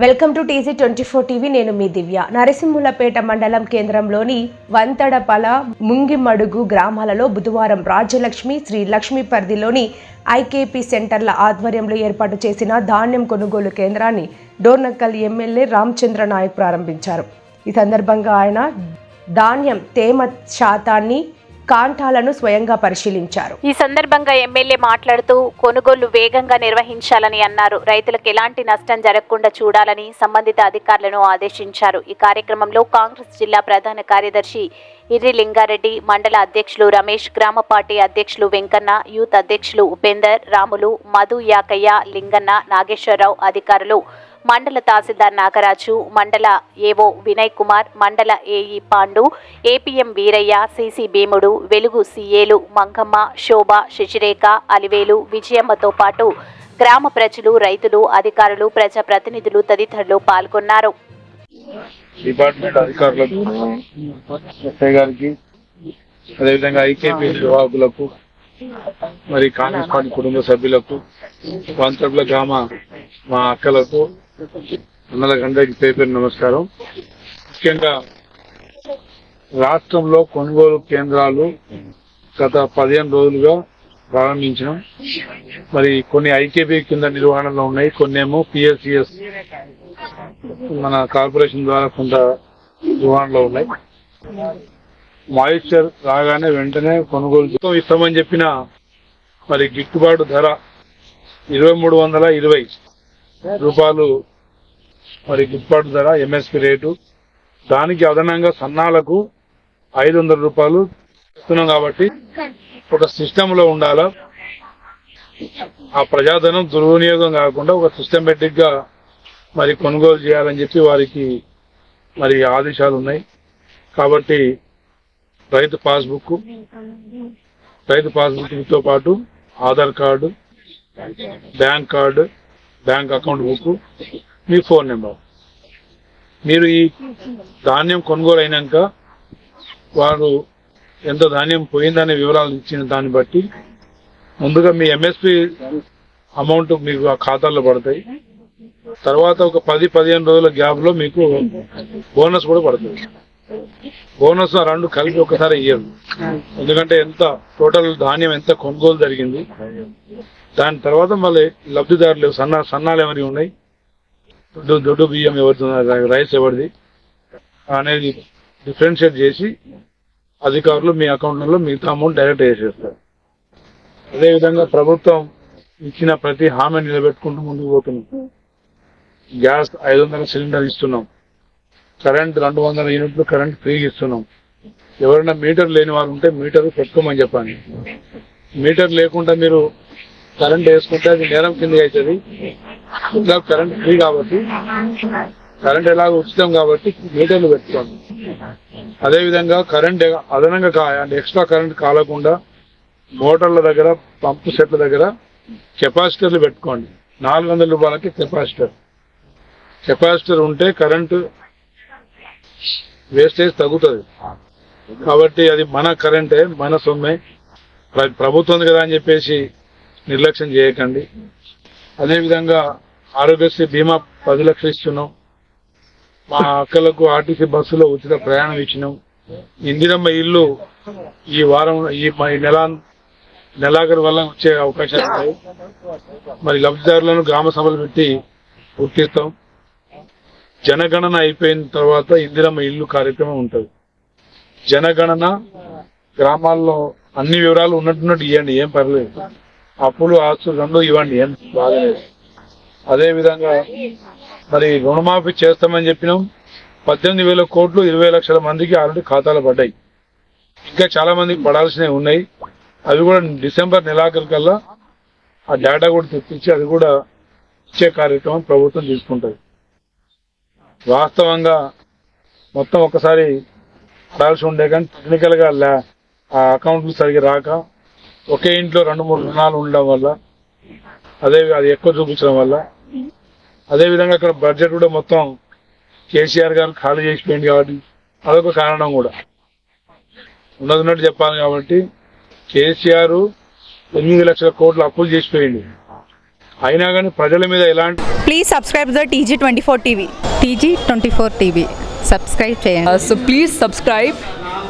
Welcome to TZ24 TV. నేను మీ దివ్య. నరసింహులపేట మండలం కేంద్రంలోని వంతడపల ముంగిమడుగు గ్రామాలలో బుధవారం రాజ్యలక్ష్మి శ్రీ లక్ష్మీ పరిధిలోని IKP సెంటర్ల ఆధ్వర్యంలో ఏర్పాటు చేసిన ధాన్యం కొనుగోలు కేంద్రాన్ని డోర్నకల్ ఎమ్మెల్యే రామచంద్ర నాయక్ ప్రారంభించారు. ఈ సందర్భంగా ఆయన ధాన్యం తేమ శాతాన్ని కాంటాలను స్వయంగా పరిశీలించారు. ఈ సందర్భంగా ఎమ్మెల్యే మాట్లాడుతూ కొనుగోళ్లు వేగంగా నిర్వహించాలని అన్నారు. రైతులకు ఎలాంటి నష్టం జరగకుండా చూడాలని సంబంధిత అధికారులను ఆదేశించారు. ఈ కార్యక్రమంలో కాంగ్రెస్ జిల్లా ప్రధాన కార్యదర్శి ఇర్రి లింగారెడ్డి, మండల అధ్యక్షులు రమేష్, గ్రామ పార్టీ అధ్యక్షులు వెంకన్న, యూత్ అధ్యక్షులు ఉపేందర్, రాములు, మధు, యాకయ్య, లింగన్న, నాగేశ్వరరావు, అధికారులు, మండల తహసీల్దార్ నాగరాజు, మండల ఏవో వినయ్ కుమార్, మండల AE Pandu, APM Veeraiah, CC Bhimudu, వెలుగు CAలు మంగమ్మ, శోభ, శశిరేఖ, అలివేలు, విజయమ్మతో పాటు గ్రామ ప్రజలు, రైతులు, అధికారులు, ప్రజాప్రతినిధులు తదితరులు పాల్గొన్నారు. డిపార్ట్మెంట్ అధికారులకు, ఎస్ఐ గారికి, అదేవిధంగా IKP నిర్వాహకులకు, మరి కాంగ్రెస్ పార్టీ కుటుంబ సభ్యులకు, వంతర్ల గ్రామ మా అక్కలకు, అందరికీ పేరు నమస్కారం. ముఖ్యంగా రాష్ట్రంలో కొనుగోలు కేంద్రాలు గత 15 రోజులుగా ప్రారంభించినాం. మరి కొన్ని IKP కింద నిర్వహణలో ఉన్నాయి, కొన్నేమో PSCS మన కార్పొరేషన్ ద్వారా కొంత నిర్వహణలో ఉన్నాయి. మాయిశ్చర్ రాగానే వెంటనే కొనుగోలు ఇస్తామని చెప్పిన మరి గిట్టుబాటు ధర 2320 రూపాయలు మరి గిట్టుబాటు ధర MSP రేటు. దానికి అదనంగా సన్నాలకు 500 రూపాయలు ఇస్తున్నాం. కాబట్టి ఒక సిస్టమ్ లో ఉండాలా, ఆ ప్రజాధనం దుర్వినియోగం కాకుండా ఒక సిస్టమేటిక్ గా మరి కొనుగోలు చేయాలని చెప్పి వారికి మరి ఆదేశాలు ఉన్నాయి. కాబట్టి రైతు పాస్బుక్ తో పాటు Aadhaar card, bank card, bank account book, మీ ఫోన్ నెంబర్. మీరు ఈ ధాన్యం కొనుగోలు అయినాక వారు ఎంత ధాన్యం పోయిందనే వివరాలు ఇచ్చిన దాన్ని బట్టి ముందుగా మీ MSP అమౌంట్ మీకు ఆ ఖాతాల్లో పడతాయి. తర్వాత ఒక 10-15 రోజుల గ్యాప్ లో మీకు బోనస్ కూడా పడుతుంది. బోనస్ ఆ రెండు కలిపి ఒకసారి ఇయ్యరు, ఎందుకంటే ఎంత టోటల్ ధాన్యం ఎంత కొనుగోలు జరిగింది దాని తర్వాత మళ్ళీ లబ్ధిదారులు సన్నాలు ఎవరి ఉన్నాయి, దొడ్డు బియ్యం ఎవరిది, రైస్ ఎవరిది అనేది డిఫరెన్షియేట్ చేసి అధికారులు మీ అకౌంట్లలో మిగతా అమౌంట్ డైరెక్ట్ వేసేస్తారు. అదేవిధంగా ప్రభుత్వం ఇచ్చిన ప్రతి హామీని నిలబెట్టుకుంటూ ముందుకు పోతున్నాం. గ్యాస్ 500 సిలిండర్ ఇస్తున్నాం, కరెంట్ 200 యూనిట్లు కరెంట్ ఫ్రీగా ఇస్తున్నాం. ఎవరైనా మీటర్ లేని వారు ఉంటే మీటర్ పెట్టుకోమని చెప్పండి. మీటర్ లేకుండా మీరు కరెంట్ వేసుకుంటే అది నేరం కింద అవుతుంది. ఇలా కరెంట్ ఫ్రీ కాబట్టి, కరెంట్ ఎలాగో ఉచితం కాబట్టి మీటర్లు పెట్టుకోండి. అదేవిధంగా కరెంట్ అదనంగా ఎక్స్ట్రా కరెంట్ కాలకుండా మోటార్ల దగ్గర, పంపు సెట్ల దగ్గర కెపాసిటర్లు పెట్టుకోండి. 400 రూపాయలకి కెపాసిటర్ ఉంటే కరెంటు వేస్టేజ్ తగ్గుతుంది. కాబట్టి అది మన కరెంటే, మన సొమ్మే, ప్రభుత్వం కదా అని చెప్పేసి నిర్లక్ష్యం చేయకండి. అదేవిధంగా ఆరోగ్యశ్రీ బీమా 10 లక్షలు ఇస్తున్నాం. మా అక్కలకు RTC బస్సులో ఉచిత ప్రయాణం ఇచ్చినాం. ఇందిరమ్మ ఇల్లు ఈ వారం ఈ నెలాఖరు వల్ల వచ్చే అవకాశాలు ఉంటాయి. మరి లబ్ధిదారులను గ్రామ సభలు పెట్టి గుర్తిస్తాం. జనగణన అయిపోయిన తర్వాత ఇందిరమ్మ ఇల్లు కార్యక్రమం ఉంటుంది. జనగణన గ్రామాల్లో అన్ని వివరాలు ఉన్నట్టున్నట్టు ఇవ్వండి, ఏం పర్లేదు. అప్పులు ఆస్తులు రెండు ఇవ్వండి, ఏం బాగలేదు. అదేవిధంగా మరి రుణమాఫీ చేస్తామని చెప్పినాం. 18,000 కోట్లు 20 లక్షల మందికి ఆల్రెడీ ఖాతాలు పడ్డాయి. ఇంకా చాలా మందికి పడాల్సినవి ఉన్నాయి. అవి కూడా డిసెంబర్ నెలాఖరు కల్లా ఆ డేటా కూడా తెప్పించి అది కూడా ఇచ్చే కార్యక్రమం ప్రభుత్వం తీసుకుంటుంది. వాస్తవంగా మొత్తం ఒకసారి పడాల్సి ఉండే కానీ టెక్నికల్ గా ఆ అకౌంట్లు సరిగ్గా రాక ఒకే ఇంట్లో 2-3 రుణాలు ఉండడం వల్ల, అది ఎక్కువ చూపించడం వల్ల, అదేవిధంగా అక్కడ బడ్జెట్ కూడా మొత్తం కేసీఆర్ గారు ఖాళీ చేసిపోయింది కాబట్టి అదొక కారణం కూడా ఉన్నట్టు చెప్పాలి. కాబట్టి కేసీఆర్ 8 లక్షల కోట్లు అప్పులు చేసిపోయింది. అయినా కానీ ప్రజల మీద ఎలాంటి Please subscribe to the TG24 TV. TG24 TV subscribe చేయండి. So please subscribe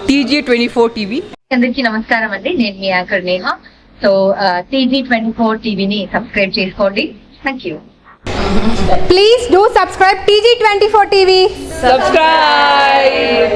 TG24 TV. అందరికీ నమస్కారం అండి, నేను మీ యాంకర్ నేహ. సో TG24 టీవీని సబ్స్క్రైబ్ చేసుకోండి. Thank you. Please do subscribe TG24 TV. Subscribe.